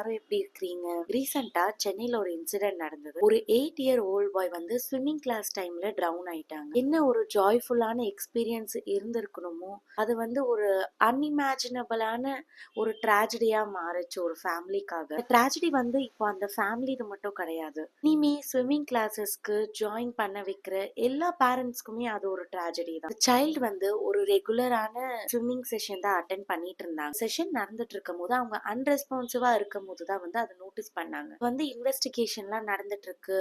எல்லாரும் எப்படி இருக்கிறீங்க? ரீசெண்டா சென்னையில ஒரு இன்சிடென்ட் நடந்தது. ஒரு 8 இயர் ஓல்ட் பாய் வந்து ஸ்விம்மிங் கிளாஸ் டைம்ல ட்ரவுன் ஆயிட்டாங்க. என்ன ஒரு ஜாய்ஃபுல்லான எக்ஸ்பீரியன்ஸ் இருந்திருக்கணுமோ அது வந்து ஒரு அன்இமேஜினபிளான ஒரு ட்ராஜடியா மாறுச்சு ஒரு ஃபேமிலிக்காக. ட்ராஜடி வந்து இப்போ அந்த ஃபேமிலிது மட்டும் கிடையாது. இனிமே ஸ்விம்மிங் கிளாஸஸ்க்கு ஜாயின் பண்ண வைக்கிற எல்லா பேரண்ட்ஸ்க்குமே அது ஒரு ட்ராஜடி தான். சைல்டு வந்து ஒரு ரெகுலரான ஸ்விம்மிங் செஷன் தான் அட்டென்ட் பண்ணிட்டு இருந்தாங்க. செஷன் நடந்துட்டு இருக்கும் போது அவங்க அன்ரெஸ்பான்சிவா இருக்கும் போது தான் வந்து அதை நோட்டீஸ் பண்ணாங்க. வந்து இன்வெஸ்டிகேஷன்லாம் நடந்துட்டு இருக்கு,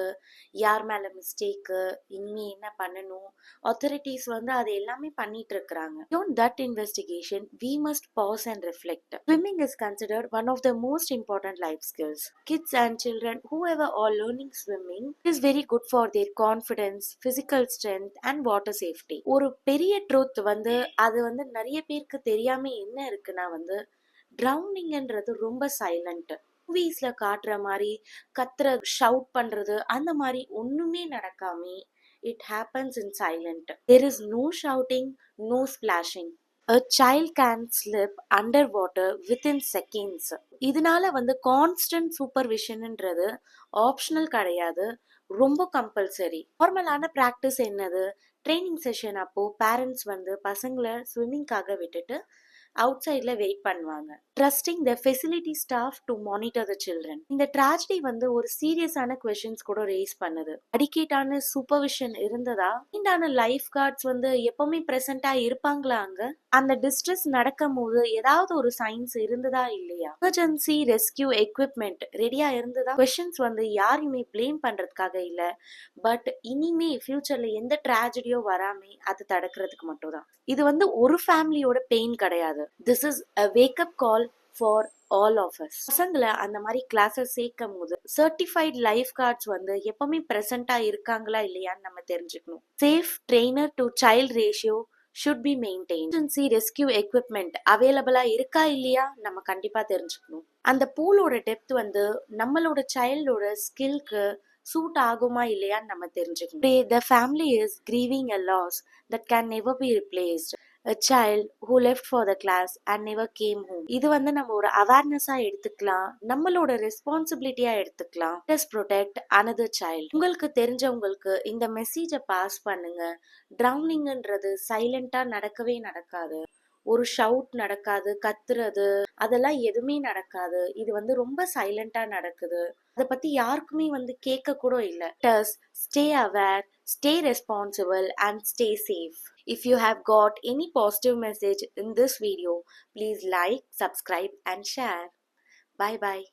யார் மேல மிஸ்டேக்கு, இனிமே என்ன பண்ணணும், அத்தாரிட்டிஸ் வந்து அது எல்லாமே பண்ணிட்டு இருக்கிறாங்க. Beyond that investigation, we must pause and reflect. Swimming is considered one of the most important life skills. Kids and children, whoever are learning swimming, is very good for their confidence, physical strength and water safety. ஒரு பெரிய truth வந்து அது வந்து நிறைய பேருக்கு தெரியாம என்ன இருக்குன்னா வந்து ட்ரவுனிங்ன்றது ரொம்ப சைலண்ட். மூவிஸ்ல காட்டுற மாதிரி கத்துற ஷவுட் பண்றது அந்த மாதிரி ஒண்ணுமே நடக்காம it happens in silent. There is no shouting, no splashing. A child can slip underwater within seconds. இதனால வந்து கான்ஸ்டன்ட் சூப்பர்விஷன்ன்றது ஆப்ஷனல் கிடையாது, ரொம்ப கம்பல்சரி. நார்மலான ப்ராக்டிஸ் என்னது? ட்ரைனிங் செஷன் அப்போ பேரண்ட்ஸ் வந்து பசங்களை ஸ்விம்மிங்காக விட்டுட்டு அவுட் சைட்ல வெயிட் பண்ணுவாங்க, trusting the facility staff to monitor the children. இந்த ட்ராஜடி வந்து ஒரு சீரியஸான கொஸ்டின்ஸ் கூட ரேஸ் பண்ணுது. அடிக்கேட்டான சூப்பர்விஷன் இருந்ததா? இண்டான லைஃப் கார்ட்ஸ் வந்து எப்பவுமே பிரசண்டா இருப்பாங்களா அங்க? அந்த டிஸ்ட்ரெஸ் நடக்கும் போது ஏதாவது ஒரு சைன்ஸ் இருந்ததா இல்லையா? எமர்ஜென்சி ரெஸ்கியூ எக்யூப்மெண்ட் ரெடியா இருந்ததா? கொஸ்டின்ஸ் வந்து யாரையுமே பிளேம் பண்றதுக்காக இல்ல, பட் இனிமே ஃபியூச்சர்ல எந்த ட்ராஜடியோ வராம அது தடுக்கிறதுக்கு மட்டும் தான். இது வந்து ஒரு ஃபேமிலியோட பெயின் கிடையாது. This is a wake up call for all of us. பசங்களை அந்த மாதிரி கிளாஸஸ் சேர்க்கும் போது சர்டிஃபைட் லைஃப் கார்ட்ஸ் வந்து எப்பவுமே பிரசண்டா இருக்காங்களா இல்லையான்னு நம்ம தெரிஞ்சுக்கணும். Safe trainer to child ratio should be maintained. Emergency rescue equipment available இருக்கா இல்லையா நம்ம கண்டிப்பா தெரிஞ்சுக்கணும். அந்த பூலோட டெப்த் வந்து நம்மளோட சைல்டோட ஸ்கில்க்கு சூட் ஆகுமா இல்லையான்னு நம்ம தெரிஞ்சுக்கணும். The family is grieving a loss that can never be replaced. A child who left for the class and never came home. இது வந்து நம்ம ஒரு அவேர்னஸா எடுத்துக்கலாம், நம்மளோட ரெஸ்பான்சிபிலிட்டியா எடுத்துக்கலாம். Just protect another child. உங்களுக்கு தெரிஞ்சவங்களுக்கு இந்த மெசேஜை பாஸ் பண்ணுங்க. ட்ரவுனிங்ன்றது சைலண்டா நடக்கவே நடக்காது. ஒரு ஷவுட் நடக்காது, கத்துறது அதெல்லாம் எதுவுமே நடக்காது. இது வந்து ரொம்ப சைலண்டா நடக்குது. அதை பத்தி யாருக்குமே வந்து கேட்க கூட இல்லை. Stay aware, stay responsible and stay safe. If you have got any positive message in this video, please like, subscribe and share. Bye bye.